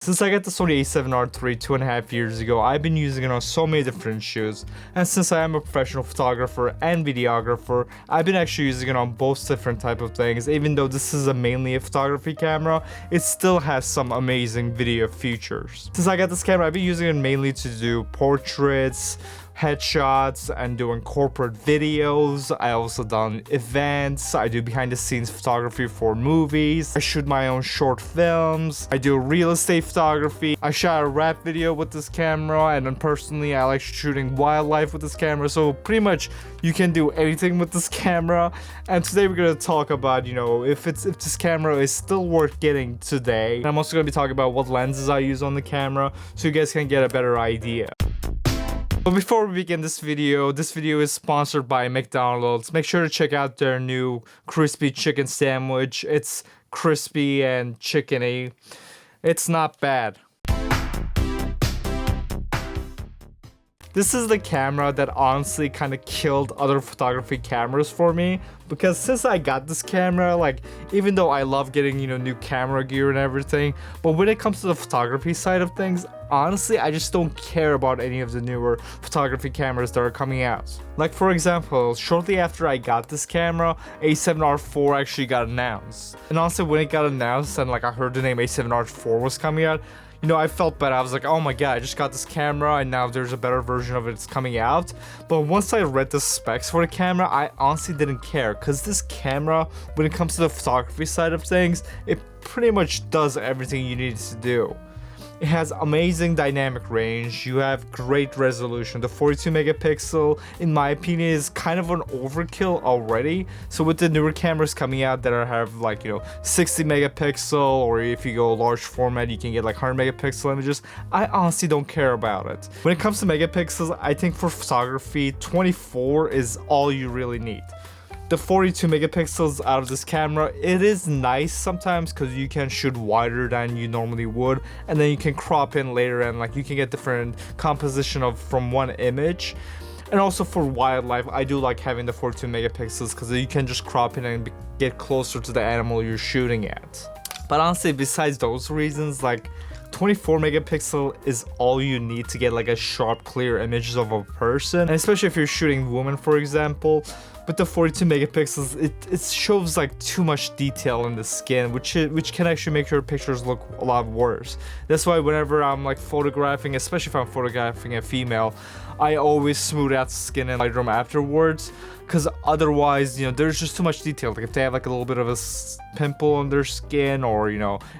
Since I got the Sony A7Riii 2.5 years ago, I've been using it on so many different shoots, and since I am a professional photographer and videographer, I've been actually using it on both different type of things. Even though this is mainly a photography camera, it still has some amazing video features. Since I got this camera, I've been using it mainly to do portraits, headshots, and doing corporate videos. I also done events. I do behind the scenes photography for movies. I shoot my own short films. I do real estate photography. I shot a rap video with this camera, and then personally I like shooting wildlife with this camera. So pretty much you can do anything with this camera. And today we're gonna talk about, if this camera is still worth getting today. And I'm also gonna be talking about what lenses I use on the camera so you guys can get a better idea. But before we begin this video is sponsored by McDonald's. Make sure to check out their new crispy chicken sandwich. It's crispy and chickeny. It's not bad. This is the camera that honestly kind of killed other photography cameras for me, because since I got this camera, even though I love getting, new camera gear and everything, but when it comes to the photography side of things, honestly, I just don't care about any of the newer photography cameras that are coming out. Like, for example, shortly after I got this camera, A7R4 actually got announced. And honestly, when it got announced and I heard the name A7R4 was coming out, I felt bad. I was like, oh my god, I just got this camera and now there's a better version of it's coming out. But once I read the specs for the camera, I honestly didn't care, because this camera, when it comes to the photography side of things, it pretty much does everything you need to do. It has amazing dynamic range, you have great resolution. The 42 megapixel, in my opinion, is kind of an overkill already. So with the newer cameras coming out that have 60 megapixel, or if you go large format, you can get 100 megapixel images, I honestly don't care about it. When it comes to megapixels, I think for photography, 24 is all you really need. The 42 megapixels out of this camera, it is nice sometimes because you can shoot wider than you normally would, and then you can crop in later and you can get different composition from one image. And also for wildlife, I do like having the 42 megapixels because you can just crop in and get closer to the animal you're shooting at. But honestly, besides those reasons, 24 megapixel is all you need to get a sharp, clear images of a person, and especially if you're shooting women, for example. With the 42 megapixels, it shows too much detail in the skin, which can actually make your pictures look a lot worse. That's why whenever I'm photographing, especially if I'm photographing a female, I always smooth out the skin in Lightroom afterwards, because otherwise, there's just too much detail. If they have a little bit of a pimple on their skin, or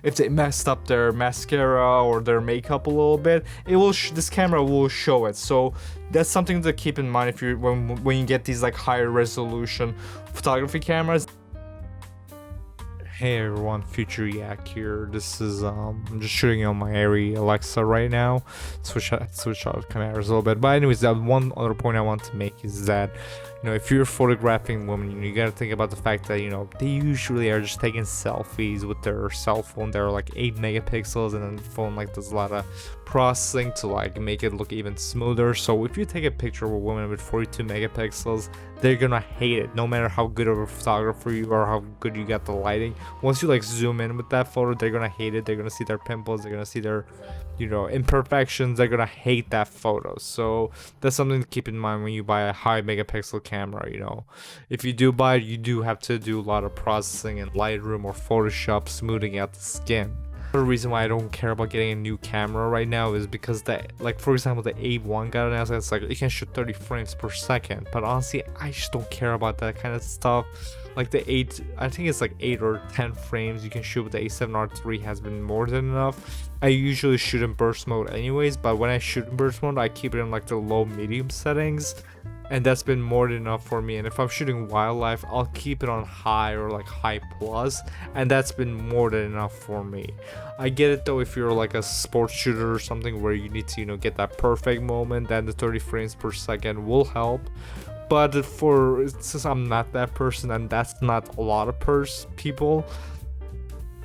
if they messed up their mascara or their makeup a little bit, it will this camera will show it. So that's something to keep in mind if when you get these higher resolution photography cameras. Hey everyone, Future Yak here. This is I'm just shooting on my Arri Alexa right now. Switch out cameras a little bit. But anyways, that one other point I want to make is that if you're photographing women, you gotta think about the fact that they usually are just taking selfies with their cell phone. They're 8 megapixels, and then the phone does a lot of processing to make it look even smoother. So if you take a picture of a woman with 42 megapixels, they're gonna hate it, no matter how good of a photographer you are, how good you got the lighting. Once you zoom in with that photo, they're gonna hate it. They're gonna see their pimples, they're gonna see their imperfections. They're gonna hate that photo. So that's something to keep in mind when you buy a high megapixel camera. If you do buy it, you do have to do a lot of processing in Lightroom or Photoshop, smoothing out the skin. The reason why I don't care about getting a new camera right now is because for example, the A1 got announced. It's it can shoot 30 frames per second, but honestly, I just don't care about that kind of stuff. The 8, I think it's 8 or 10 frames you can shoot with the A7R3 has been more than enough. I usually shoot in burst mode anyways, but when I shoot in burst mode, I keep it in the low medium settings, and that's been more than enough for me. And if I'm shooting wildlife, I'll keep it on high or high plus, and that's been more than enough for me. I get it though, if you're a sports shooter or something where you need to get that perfect moment, then the 30 frames per second will help. But since I'm not that person, and that's not a lot of people,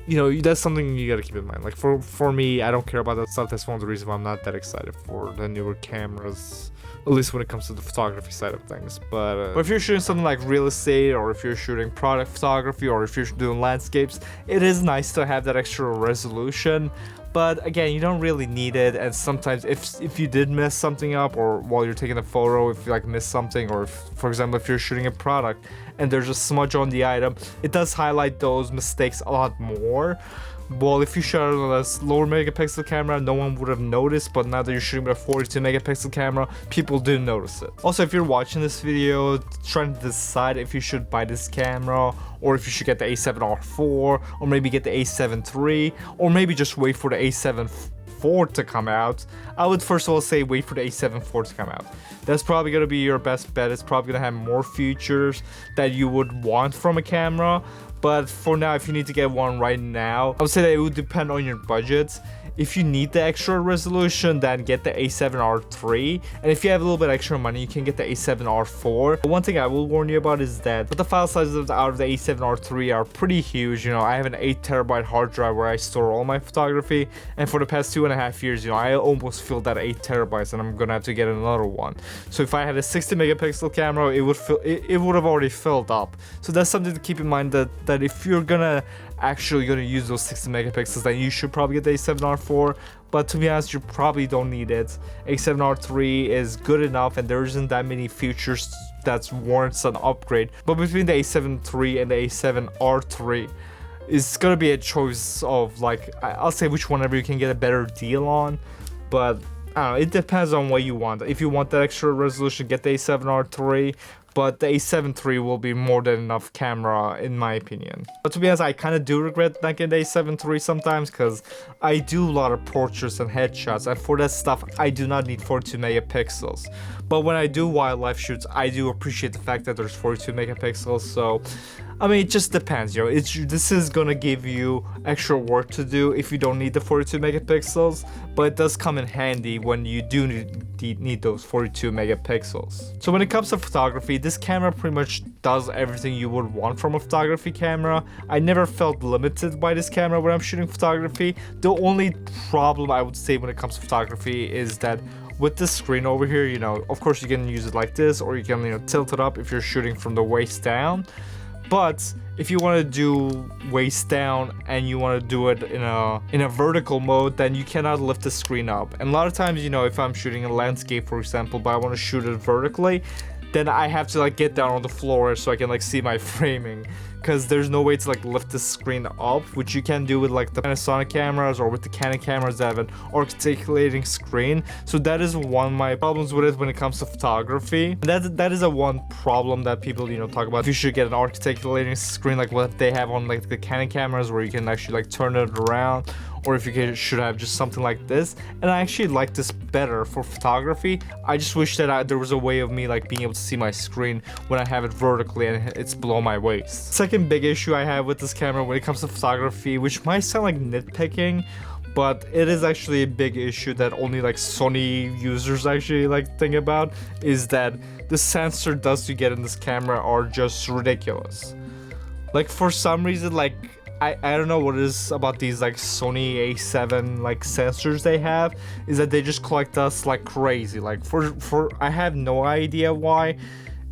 that's something you gotta keep in mind. For me, I don't care about that stuff. That's one of the reasons why I'm not that excited for the newer cameras, at least when it comes to the photography side of things. But if you're shooting something like real estate, or if you're shooting product photography, or if you're doing landscapes, it is nice to have that extra resolution. But again, you don't really need it, and sometimes if you did mess something up, or while you're taking a photo, if you like miss something, or if, for example, if you're shooting a product and there's a smudge on the item, it does highlight those mistakes a lot more. Well, if you shot it on a lower megapixel camera, no one would have noticed, but now that you're shooting with a 42 megapixel camera, people do notice it. Also, if you're watching this video trying to decide if you should buy this camera, or if you should get the A7R4, or maybe get the A7 III, or maybe just wait for the A7 IV to come out, I would first of all say wait for the A7 IV to come out. That's probably going to be your best bet. It's probably going to have more features that you would want from a camera. But for now, if you need to get one right now, I would say that it would depend on your budget. If you need the extra resolution, then get the A7R III. And if you have a little bit extra money, you can get the A7R4. But one thing I will warn you about is that the file sizes out of the A7R III are pretty huge. You know, I have an 8TB hard drive where I store all my photography. And for the past 2.5 years, you know, I almost filled that 8TB, and I'm gonna have to get another one. So if I had a 60 megapixel camera, it would have already filled up. So that's something to keep in mind, that if you're actually gonna use those 60 megapixels, then you should probably get the A7R4. But to be honest, you probably don't need it. A7R3 is good enough, and there isn't that many features that warrants an upgrade. But between the A7 III and the A7R3, it's gonna be a choice of, like, I'll say which whenever you can get a better deal on. But I don't know, it depends on what you want. If you want that extra resolution, get the A7R3. But the A7 III will be more than enough camera, in my opinion. But to be honest, I kind of do regret not getting the A7 III sometimes, because I do a lot of portraits and headshots, and for that stuff, I do not need 42 megapixels. But when I do wildlife shoots, I do appreciate the fact that there's 42 megapixels, so I mean, it just depends, you know. This is gonna give you extra work to do if you don't need the 42 megapixels, but it does come in handy when you do need those 42 megapixels. So when it comes to photography, this camera pretty much does everything you would want from a photography camera. I never felt limited by this camera when I'm shooting photography. The only problem I would say when it comes to photography is that with the screen over here, you know, of course you can use it like this, or you can, you know, tilt it up if you're shooting from the waist down. But if you want to do waist down and you want to do it in a vertical mode, then you cannot lift the screen up. And a lot of times, you know, if I'm shooting a landscape, for example, but I want to shoot it vertically, then I have to like get down on the floor so I can like see my framing, because there's no way to like lift the screen up, which you can do with like the Panasonic cameras or with the Canon cameras that have an articulating screen. So that is one of my problems with it when it comes to photography. And that is a one problem that people, you know, talk about. You should get an articulating screen like what they have on like the Canon cameras, where you can actually like turn it around, or if you should have just something like this. And I actually like this better for photography. I just wish that there was a way of me like being able to see my screen when I have it vertically and it's below my waist. Second big issue I have with this camera when it comes to photography, which might sound like nitpicking, but it is actually a big issue that only like Sony users actually like think about, is that the sensor dust you get in this camera are just ridiculous. Like for some reason, like I don't know what it is about these like Sony A7 like sensors they have, is that they just collect dust like crazy. Like for I have no idea why.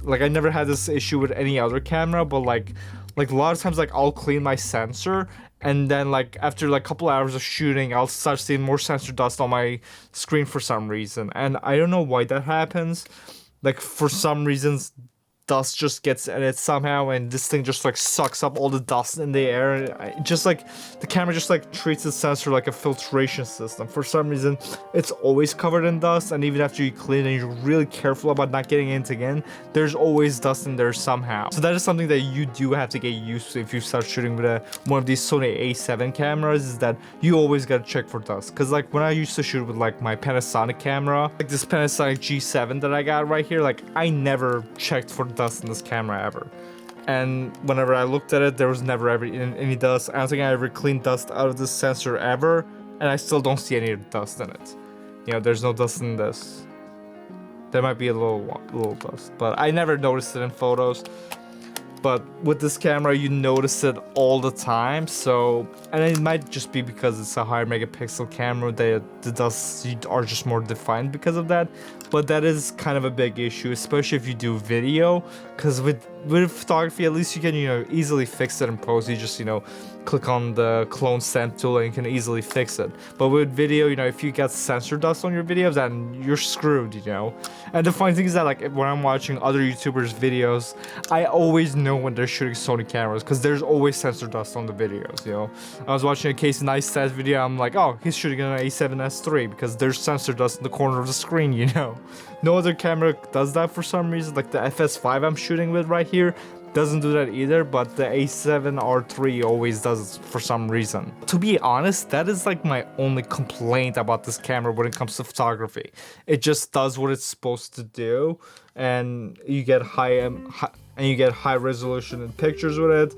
Like I never had this issue with any other camera, but like a lot of times like I'll clean my sensor, and then like after like a couple hours of shooting, I'll start seeing more sensor dust on my screen for some reason. And I don't know why that happens. Like for some reasons, dust just gets in it somehow, and this thing just like sucks up all the dust in the air, and it just like the camera just like treats the sensor like a filtration system. For some reason, it's always covered in dust, and even after you clean and you're really careful about not getting it again, there's always dust in there somehow. So that is something that you do have to get used to if you start shooting with one of these Sony A7 cameras, is that you always gotta check for dust. Because like when I used to shoot with like my Panasonic camera, like this Panasonic G7 that I got right here, like I never checked for dust in this camera ever, and whenever I looked at it, there was never ever any dust. I don't think I ever cleaned dust out of this sensor ever, and I still don't see any dust in it. You know, there's no dust in this. There might be a little dust, but I never noticed it in photos. But with this camera, you notice it all the time. So, and it might just be because it's a higher megapixel camera that the dusts are just more defined because of that. But that is kind of a big issue, especially if you do video, because with with photography, at least you can, easily fix it in post. You just, click on the clone stamp tool and you can easily fix it. But with video, if you get sensor dust on your videos, then you're screwed, And the funny thing is that, like, when I'm watching other YouTubers' videos, I always know when they're shooting Sony cameras because there's always sensor dust on the videos, I was watching a Casey Neistat video, I'm like, oh, he's shooting an A7S3 because there's sensor dust in the corner of the screen, No other camera does that for some reason. Like the FS5 I'm shooting with right here doesn't do that either, but the A7R3 always does for some reason. To be honest, that is like my only complaint about this camera when it comes to photography. It just does what it's supposed to do, and you get high resolution in pictures with it.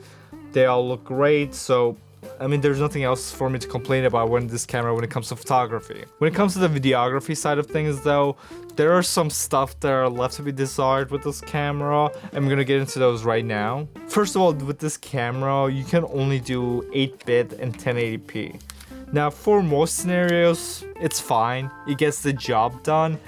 They all look great, so I mean, there's nothing else for me to complain about when it comes to photography. When it comes to the videography side of things, though, there are some stuff that are left to be desired with this camera, and I'm gonna get into those right now. First of all, with this camera, you can only do 8-bit and 1080p. Now, for most scenarios, it's fine. It gets the job done.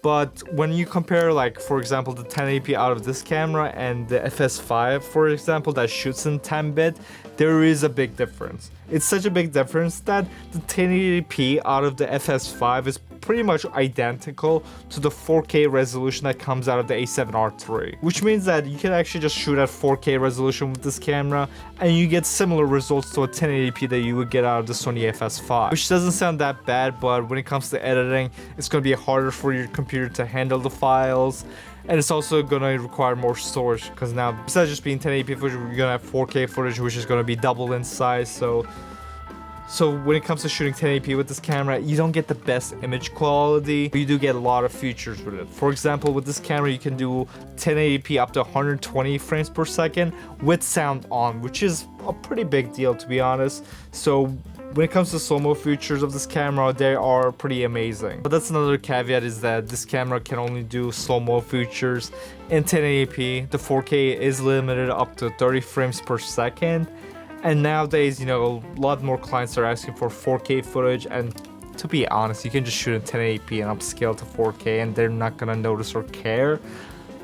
But when you compare, like, for example, the 1080p out of this camera and the FS5, for example, that shoots in 10-bit, there is a big difference. It's such a big difference that the 1080p out of the FS5 is pretty much identical to the 4K resolution that comes out of the A7R3, which means that you can actually just shoot at 4K resolution with this camera and you get similar results to a 1080p that you would get out of the Sony FS5, which doesn't sound that bad, but when it comes to editing, it's going to be harder for your computer to handle the files. And it's also going to require more storage because now, besides just being 1080p footage, you're going to have 4K footage, which is going to be double in size. So when it comes to shooting 1080p with this camera, you don't get the best image quality, but you do get a lot of features with it. For example, with this camera, you can do 1080p up to 120 frames per second with sound on, which is a pretty big deal, to be honest. So when it comes to slow-mo features of this camera, they are pretty amazing. But that's another caveat, is that this camera can only do slow-mo features in 1080p. The 4K is limited up to 30 frames per second. And nowadays, a lot more clients are asking for 4K footage, and to be honest, you can just shoot in 1080p and upscale to 4K and they're not gonna notice or care.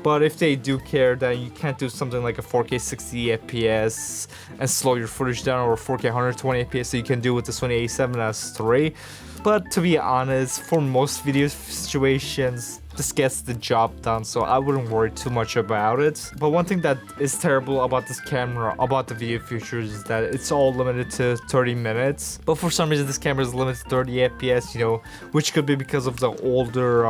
But if they do care, then you can't do something like a 4K 60 FPS and slow your footage down, or 4K 120 FPS that you can do with the Sony A7S3. But to be honest, for most video situations, this gets the job done, so I wouldn't worry too much about it. But one thing that is terrible about this camera, about the video features, is that it's all limited to 30 minutes. But for some reason, this camera is limited to 30 FPS, which could be because of the older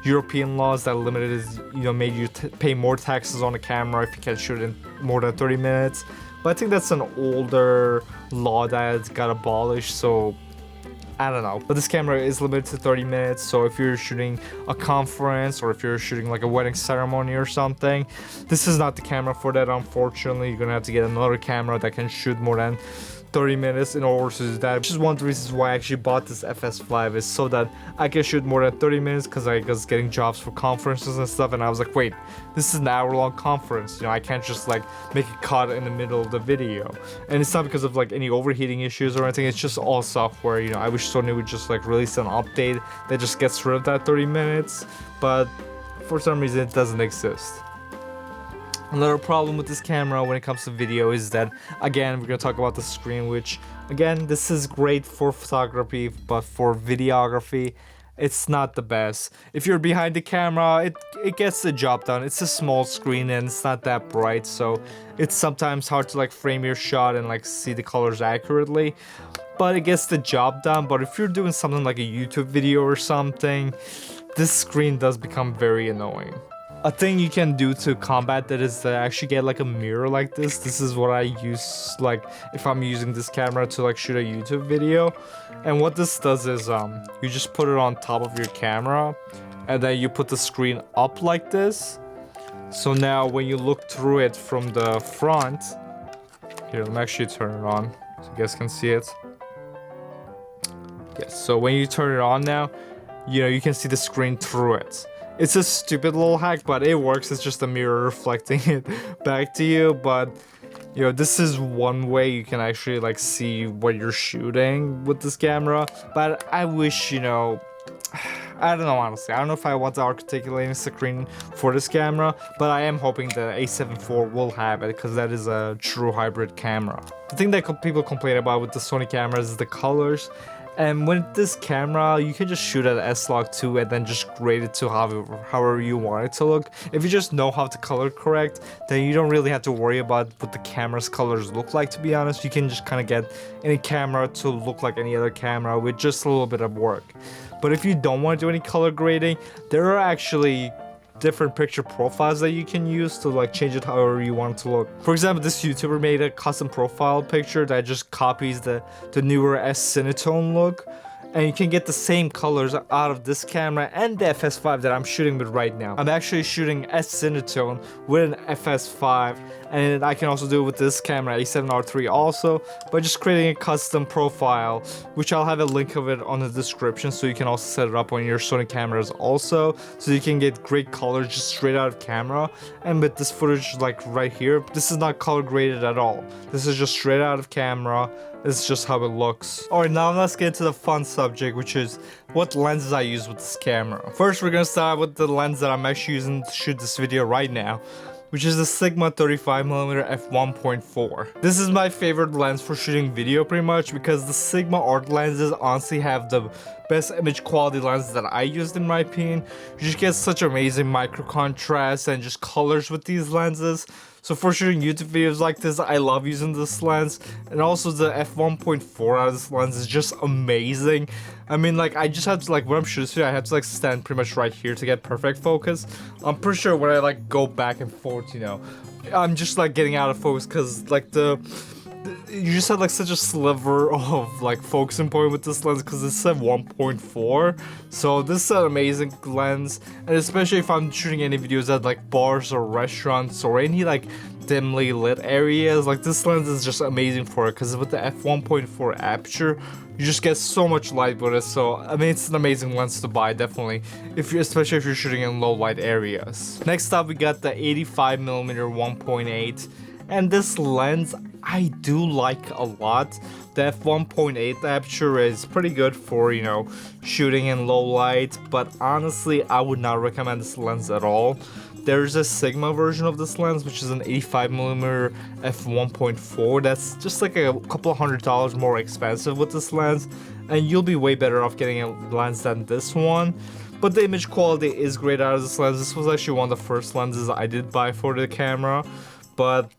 European laws that limited, made you pay more taxes on a camera if you can shoot in more than 30 minutes. But I think that's an older law that got abolished, so I don't know. But this camera is limited to 30 minutes, so if you're shooting a conference or if you're shooting like a wedding ceremony or something, this is not the camera for that, unfortunately. You're gonna have to get another camera that can shoot more than 30 minutes in order to do that, which is one of the reasons why I actually bought this FS5, is so that I can shoot more than 30 minutes, because I was getting jobs for conferences and stuff, and I was like, wait, this is an hour-long conference, I can't just like make a cut in the middle of the video. And it's not because of like any overheating issues or anything, it's just all software. I wish Sony would just like release an update that just gets rid of that 30 minutes, but for some reason it doesn't exist. Another problem with this camera when it comes to video is that, again, we're going to talk about the screen, which, again, this is great for photography, but for videography, it's not the best. If you're behind the camera, it gets the job done. It's a small screen and it's not that bright, so it's sometimes hard to like frame your shot and like see the colors accurately, but it gets the job done. But if you're doing something like a YouTube video or something, this screen does become very annoying. A thing you can do to combat that is to actually get like a mirror like this. This is what I use like if I'm using this camera to like shoot a YouTube video. And what this does is you just put it on top of your camera and then you put the screen up like this. So now when you look through it from the front, here, let me actually turn it on so you guys can see it. Yes, so when you turn it on now, you can see the screen through it. It's a stupid little hack, but it works. It's just a mirror reflecting it back to you. But, this is one way you can actually, like, see what you're shooting with this camera. But I wish, I don't know, honestly. I don't know if I want the articulating screen for this camera, but I am hoping the A7 IV will have it because that is a true hybrid camera. The thing that people complain about with the Sony cameras is the colors. And with this camera, you can just shoot at S-Log 2 and then just grade it to however you want it to look. If you just know how to color correct, then you don't really have to worry about what the camera's colors look like, to be honest. You can just kind of get any camera to look like any other camera with just a little bit of work. But if you don't want to do any color grading, there are actually different picture profiles that you can use to like change it however you want it to look. For example, this YouTuber made a custom profile picture that just copies the newer S-Cinetone look, and you can get the same colors out of this camera and the FS5 that I'm shooting with right now. I'm actually shooting S-Cinetone with an FS5, and I can also do it with this camera, A7R3 also, by just creating a custom profile, which I'll have a link of it on the description, so you can also set it up on your Sony cameras also, so you can get great colors just straight out of camera. And with this footage like right here, this is not color graded at all. This is just straight out of camera. This is just how it looks. Alright, now let's get into the fun subject, which is what lenses I use with this camera. First, we're gonna start with the lens that I'm actually using to shoot this video right now, which is the Sigma 35mm f1.4. This is my favorite lens for shooting video pretty much, because the Sigma art lenses honestly have the best image quality lenses that I used, in my opinion. You just get such amazing micro contrast and just colors with these lenses. So for shooting YouTube videos like this, I love using this lens. And also the f1.4 out of this lens is just amazing. I mean, like, I just have to, like, when I'm shooting this video, I have to, like, stand pretty much right here to get perfect focus. I'm pretty sure when I, like, go back and forth, you know, I'm just, like, getting out of focus because, like, you just have like such a sliver of like focusing point with this lens because it's at 1.4. So this is an amazing lens, and especially if I'm shooting any videos at like bars or restaurants or any like dimly lit areas, like this lens is just amazing for it, because with the f1.4 aperture, you just get so much light with it. So I mean, it's an amazing lens to buy, definitely, especially if you're shooting in low light areas. Next up, we got the 85mm 1.8. And this lens I do like a lot. The f1.8 aperture is pretty good for, you know, shooting in low light, but honestly I would not recommend this lens at all. There's a Sigma version of this lens, which is an 85mm f1.4. that's just like a couple of $100 more expensive with this lens, and you'll be way better off getting a lens than this one. But the image quality is great out of this lens. This was actually one of the first lenses I did buy for the camera. But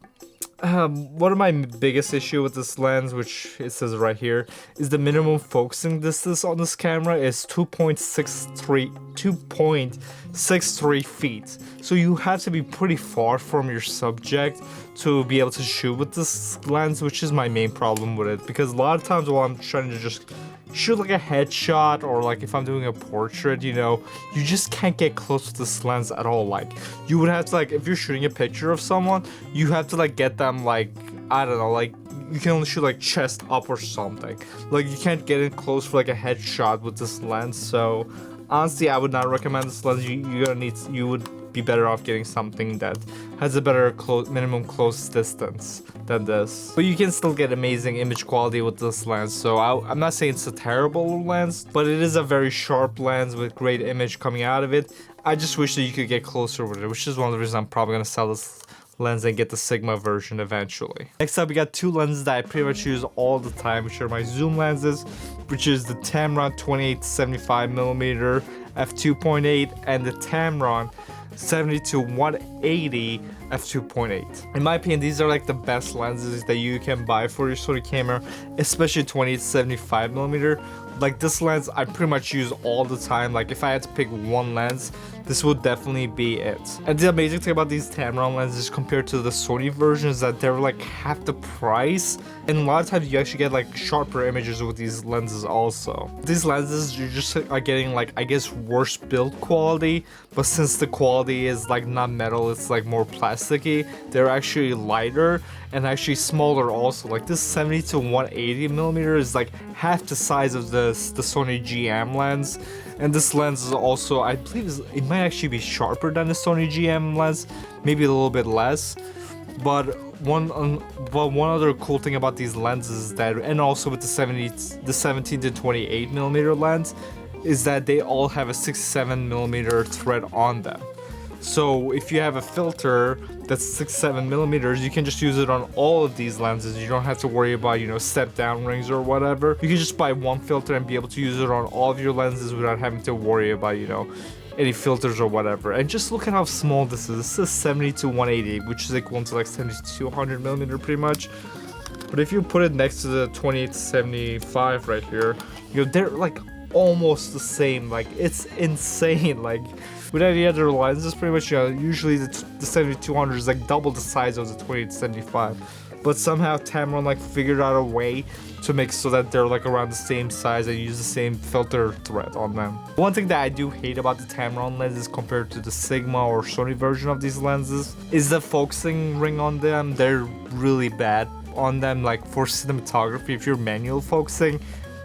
one of my biggest issue with this lens, which it says right here, is the minimum focusing distance on this camera is 2.63 feet. So you have to be pretty far from your subject to be able to shoot with this lens, which is my main problem with it. Because a lot of times while I'm trying to just shoot like a headshot, or like if I'm doing a portrait, you know, you just can't get close to this lens at all. Like, you would have to, like, if you're shooting a picture of someone, you have to like get them, like, I don't know, like you can only shoot like chest up or something. Like, you can't get in close for like a headshot with this lens. So honestly, I would not recommend this lens. You would be better off getting something that has a better minimum close distance than this. But you can still get amazing image quality with this lens. So I'm not saying it's a terrible lens, but it is a very sharp lens with great image coming out of it. I just wish that you could get closer with it, which is one of the reasons I'm probably gonna sell this lens and get the Sigma version eventually. Next up, we got two lenses that I pretty much use all the time, which are my zoom lenses, which is the Tamron 28-75mm f2.8 and the Tamron 70-180 f2.8. In my opinion, these are like the best lenses that you can buy for your Sony camera, especially 28-75mm. Like, this lens I pretty much use all the time. Like, if I had to pick one lens, this would definitely be it. And the amazing thing about these Tamron lenses compared to the Sony version is that they're like half the price, and a lot of times you actually get like sharper images with these lenses also. These lenses, you just are getting like, I guess, worse build quality, but since the quality is like not metal, it's like more plasticky, they're actually lighter and actually smaller also. Like, this 70-180mm is like half the size of the Sony GM lens. And this lens is also, I believe, it might actually be sharper than the Sony GM lens, maybe a little bit less. But one other cool thing about these lenses is that, and also with the 17-28mm lens, is that they all have a 67mm thread on them. So if you have a filter that's 67mm, you can just use it on all of these lenses. You don't have to worry about, step down rings or whatever. You can just buy one filter and be able to use it on all of your lenses without having to worry about, any filters or whatever. And just look at how small this is. This is 70-180, which is equivalent to like 70-200mm pretty much. But if you put it next to the 28-75 right here, they're like almost the same. Like, it's insane. Like, with any other lenses, pretty much, usually the 70-200 is like double the size of the 28-75. But somehow Tamron like figured out a way to make so that they're like around the same size and use the same filter thread on them. One thing that I do hate about the Tamron lenses compared to the Sigma or Sony version of these lenses is the focusing ring on them. They're really bad on them. Like, for cinematography, if you're manual focusing,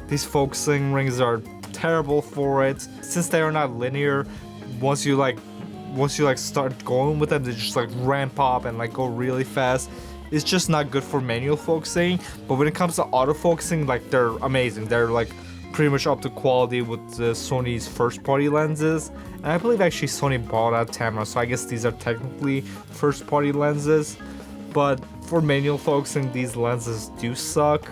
these focusing rings are terrible for it. Since they are not linear, once you start going with them, they just like ramp up and like go really fast. It's just not good for manual focusing. But when it comes to autofocusing, like, they're amazing. They're like pretty much up to quality with the Sony's first party lenses. And I believe actually Sony bought out Tamron, so I guess these are technically first party lenses. But for manual focusing, these lenses do suck,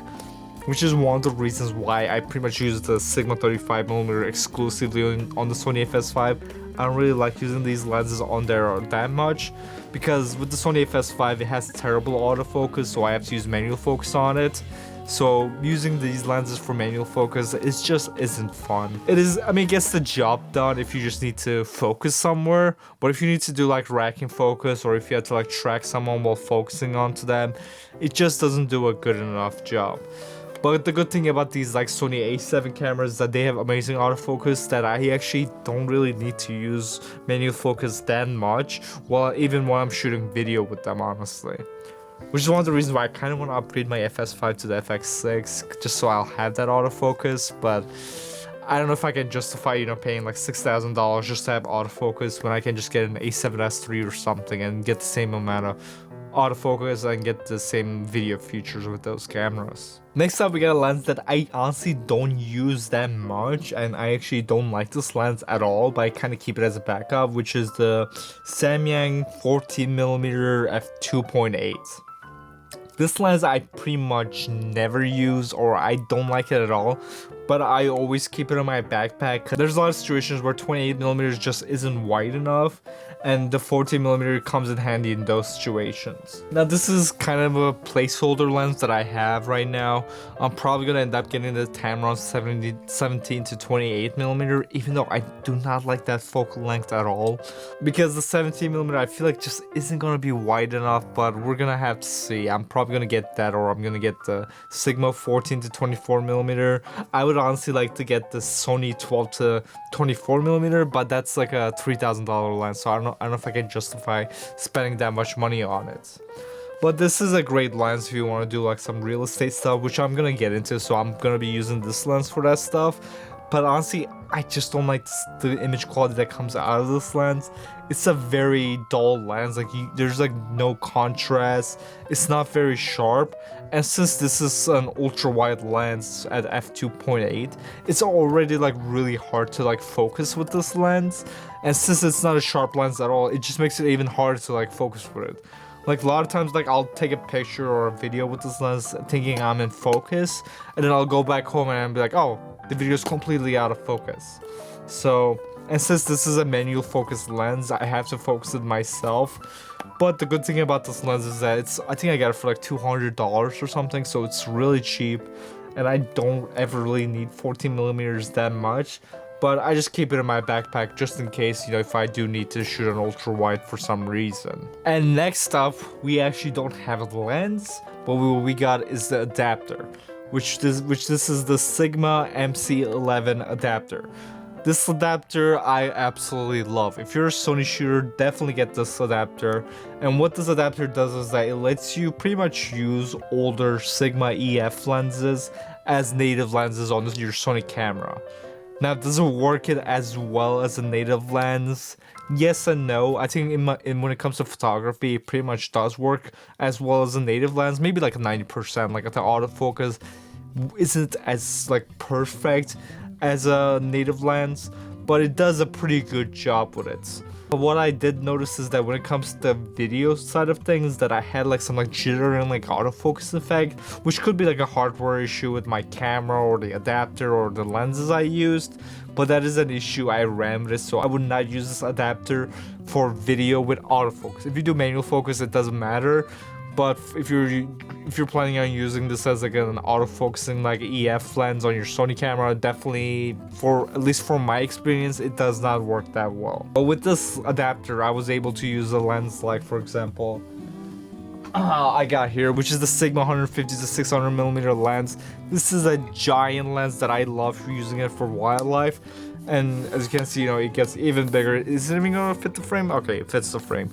which is one of the reasons why I pretty much use the Sigma 35mm exclusively on the Sony FS5. I don't really like using these lenses on there that much, because with the Sony FS5 it has terrible autofocus, so I have to use manual focus on it. So using these lenses for manual focus, it just isn't fun. It gets the job done if you just need to focus somewhere, but if you need to do like racking focus, or if you have to like track someone while focusing onto them, it just doesn't do a good enough job. But the good thing about these like Sony A7 cameras is that they have amazing autofocus that I actually don't really need to use manual focus that much, even when I'm shooting video with them, honestly. Which is one of the reasons why I kind of want to upgrade my FS5 to the FX6, just so I'll have that autofocus. But I don't know if I can justify, paying like $6,000 just to have autofocus when I can just get an A7S III or something and get the same amount of autofocus and get the same video features with those cameras. Next up, we got a lens that I honestly don't use that much, and I actually don't like this lens at all, but I kind of keep it as a backup, which is the Samyang 14mm f2.8. This lens I pretty much never use, or I don't like it at all, but I always keep it in my backpack. There's a lot of situations where 28mm just isn't wide enough, and the 14mm comes in handy in those situations. Now, this is kind of a placeholder lens that I have right now. I'm probably gonna end up getting the Tamron 17-28mm, even though I do not like that focal length at all, because the 17mm I feel like just isn't gonna be wide enough. But we're gonna have to see. I'm probably gonna get that, or I'm gonna get the Sigma 14-24mm. I would honestly like to get the Sony 12-24mm, but that's like a $3,000 lens, so I don't know if I can justify spending that much money on it. But this is a great lens if you want to do like some real estate stuff, which I'm gonna get into, so I'm gonna be using this lens for that stuff. But honestly, I just don't like the image quality that comes out of this lens. It's a very dull lens, like there's like no contrast, it's not very sharp. And since this is an ultra wide lens at f2.8, it's already like really hard to like focus with this lens. And since it's not a sharp lens at all, it just makes it even harder to like focus with it. Like, a lot of times, like, I'll take a picture or a video with this lens thinking I'm in focus, and then I'll go back home and I'll be like, oh, the video is completely out of focus. So, and since this is a manual focus lens, I have to focus it myself. But the good thing about this lens is that I think I got it for like $200 or something, so it's really cheap, and I don't ever really need 14mm that much. But I just keep it in my backpack just in case, if I do need to shoot an ultra wide for some reason. And next up, we actually don't have a lens, but what we got is the adapter, which this is the Sigma MC11 adapter. This adapter I absolutely love. If you're a Sony shooter, definitely get this adapter. And what this adapter does is that it lets you pretty much use older Sigma EF lenses as native lenses on your Sony camera. Now, does it work it as well as a native lens? Yes and no. I think when it comes to photography, it pretty much does work as well as a native lens. Maybe like 90%. Like, the autofocus isn't as like perfect as a native lens, but it does a pretty good job with it. But what I did notice is that when it comes to the video side of things, that I had like some like jitter and like autofocus effect, which could be like a hardware issue with my camera or the adapter or the lenses I used. But that is an issue I ran with it, so I would not use this adapter for video with autofocus. If you do manual focus, it doesn't matter. But if you're planning on using this as like an autofocusing like EF lens on your Sony camera, definitely, for at least from my experience, it does not work that well. But with this adapter, I was able to use a lens like, for example, I got here, which is the Sigma 150 to 600 millimeter lens. This is a giant lens that I love for using it for wildlife. And as you can see, it gets even bigger. Is it even gonna fit the frame? Okay, it fits the frame.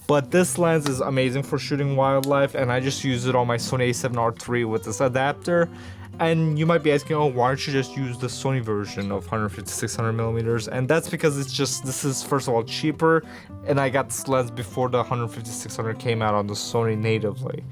But this lens is amazing for shooting wildlife, and I just use it on my Sony A7Riii with this adapter. And you might be asking, oh, why don't you just use the Sony version of 150 600 millimeters? And that's because this is first of all cheaper, and I got this lens before the 150 600 came out on the Sony natively.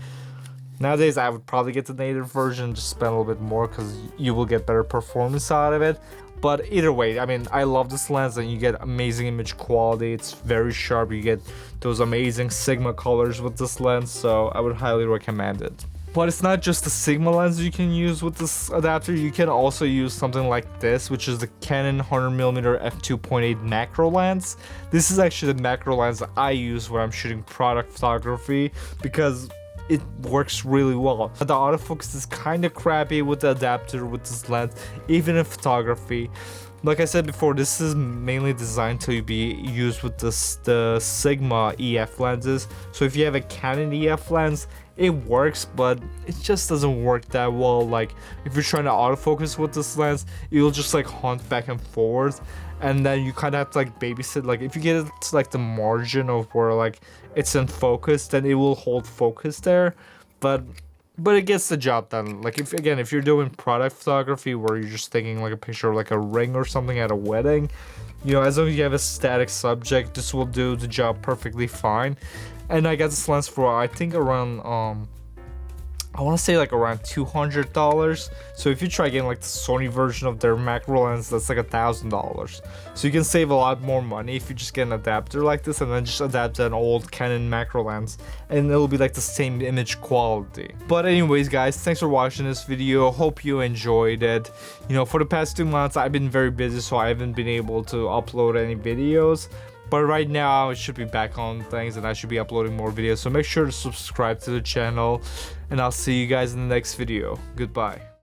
Nowadays, I would probably get the native version, just spend a little bit more because you will get better performance out of it. But either way, I mean, I love this lens, and you get amazing image quality. It's very sharp. You get those amazing Sigma colors with this lens, so I would highly recommend it. But it's not just the Sigma lens you can use with this adapter. You can also use something like this, which is the Canon 100mm f2.8 macro lens. This is actually the macro lens that I use when I'm shooting product photography because it works really well. The autofocus is kind of crappy with the adapter with this lens, even in photography. Like I said before, this is mainly designed to be used with the Sigma EF lenses. So if you have a Canon EF lens, it works, but it just doesn't work that well. Like if you're trying to autofocus with this lens, you'll just like hunt back and forth, and then you kind of have to like babysit. Like if you get it to like the margin of where like it's in focus, then it will hold focus there, but it gets the job done. Like if you're doing product photography where you're just taking like a picture of like a ring or something at a wedding, as long as you have a static subject, this will do the job perfectly fine. And I got this lens for I think around I want to say like around $200. So if you try getting like the Sony version of their macro lens, that's like $1,000. So you can save a lot more money if you just get an adapter like this and then just adapt an old Canon macro lens, and it'll be like the same image quality. But anyways, guys, thanks for watching this video. Hope you enjoyed it. For the past 2 months, I've been very busy, so I haven't been able to upload any videos. But right now, it should be back on things, and I should be uploading more videos. So make sure to subscribe to the channel, and I'll see you guys in the next video. Goodbye.